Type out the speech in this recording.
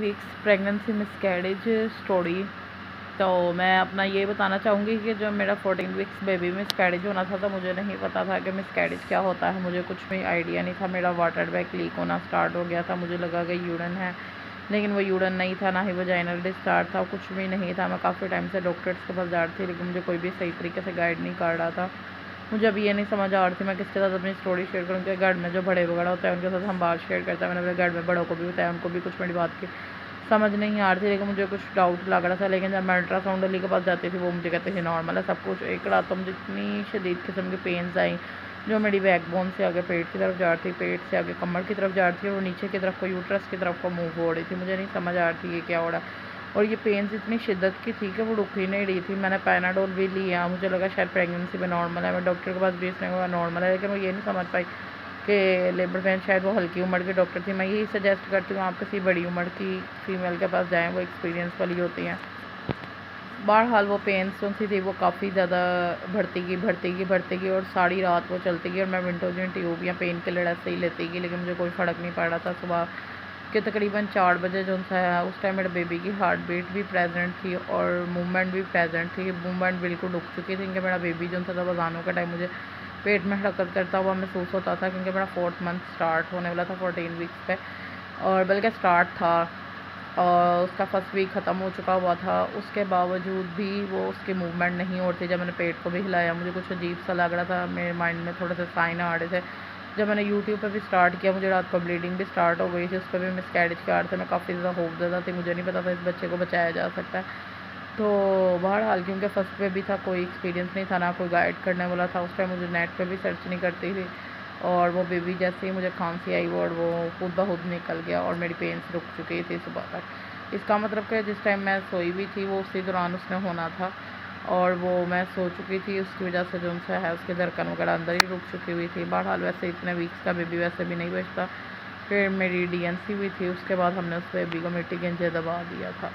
Weeks pregnancy miscarriage story. तो मैं अपना ये बताना चाहूँगी कि जब मेरा 14 वीक्स बेबी मिसकैरेज होना था तो मुझे नहीं पता था कि मिसकैरेज क्या होता है। मुझे कुछ भी आइडिया नहीं था। मेरा वाटर बैग लीक होना स्टार्ट हो गया था। मुझे लगा कि यूरिन है, लेकिन वो यूरिन नहीं था, ना ही वजाइनल डिस्चार्ज था, कुछ भी नहीं था। मैं काफ़ी टाइम से डॉक्टर्स के पास जा रही थी, लेकिन मुझे कोई भी सही तरीके से गाइड नहीं कर रहा था। मुझे अभी ये नहीं समझ आ रही थी मैं किसके साथ अपनी स्टोरी शेयर करूँ। कि घर में जो बड़े वगैरह होते हैं उनके साथ हम बात शेयर करते हैं। मैंने अपने घर में बड़ों को भी बताया, उनको भी कुछ मेरी बात की समझ नहीं आ रही थी, लेकिन मुझे कुछ डाउट लग रहा था। लेकिन जब मैं अल्ट्रासाउंड वाली के पास जाती थी, वो मुझे कहते थे नॉर्मल है सब कुछ। एक रात तो मुझे इतनी शदीद किस्म की पेन्स आई जो मेरी बैकबोन से आगे पेट की तरफ जा रही थी, पेट से आगे कमर की तरफ जा रही थी, और वो नीचे की तरफ को यूट्रस की तरफ को मूव हो रही थी। मुझे नहीं समझ आ रही थी ये क्या हो रहा है। और ये पेन्स इतनी शिद्दत की थी कि वो रुक ही नहीं रही थी। मैंने पैनाडोल भी लिया, मुझे लगा शायद प्रेगनेंसी में नॉर्मल है। मैं डॉक्टर के पास भी इसने कहा नॉर्मल है, लेकिन वो ये नहीं समझ पाई कि लेबर पेन शायद वो हल्की उम्र की डॉक्टर थी। मैं यही सजेस्ट करती हूँ आप किसी बड़ी उम्र की फ़ीमेल के पास जाएँ, वो एक्सपीरियंस वाली होती हैं। बहरहाल वो पेन्स जो थी वो काफ़ी ज़्यादा बढ़ती गई और सारी रात वो चलती गई। और मैं विंटोजिन ट्यूब या पेन किलर ऐसे ही लेती गई, लेकिन मुझे कोई फ़र्क नहीं पड़ रहा था। सुबह के तकरीबन 4 बजे जो है उस टाइम मेरे बेबी की हार्ट बीट भी प्रेजेंट थी और मूवमेंट भी प्रेजेंट थी। मूवमेंट बिल्कुल रुक चुकी थी, क्योंकि मेरा बेबी जो था अज़ानों का टाइम मुझे पेट में हरकत करता हुआ महसूस होता था, क्योंकि मेरा 4th मंथ स्टार्ट होने वाला था 14 वीक्स पे, और बल्कि स्टार्ट था और उसका फर्स्ट वीक ख़त्म हो चुका हुआ था। उसके बावजूद भी वो उसकी मूवमेंट नहीं हो रही थी। जब मैंने पेट को भी हिलाया मुझे कुछ अजीब सा लग रहा था, मेरे माइंड में थोड़े से साइन आ रहे थे। जब मैंने यूट्यूब पे भी स्टार्ट किया, मुझे रात को ब्लीडिंग भी स्टार्ट हो गई थी, उस पर भी मिसकैरेज के आ रहे थे। मैं काफ़ी ज़्यादा खौफज़दा थी, मुझे नहीं पता था इस बच्चे को बचाया जा सकता है। तो बहरहाल क्योंकि फर्स्ट पे भी था, कोई एक्सपीरियंस नहीं था, ना कोई गाइड करने वाला था। उस टाइम मुझे नेट पे भी सर्च नहीं करती थी, और वो बेबी जैसे ही मुझे खांसी आई और वो खुद ब खुद निकल गया और मेरी पेन्स रुक चुकी थी सुबह तक। इसका मतलब कि जिस टाइम मैं सोई भी थी वो उसी दौरान उसने होना था, और वो मैं सो चुकी थी, उसकी वजह से जो सा है उसके धड़कन वगैरह अंदर ही रुक चुकी हुई थी। बहरहाल वैसे इतने वीक्स का बेबी वैसे भी नहीं बचता। फिर मेरी डीएनसी भी थी, उसके बाद हमने उस बेबी को मिट्टी के नीचे दबा दिया था।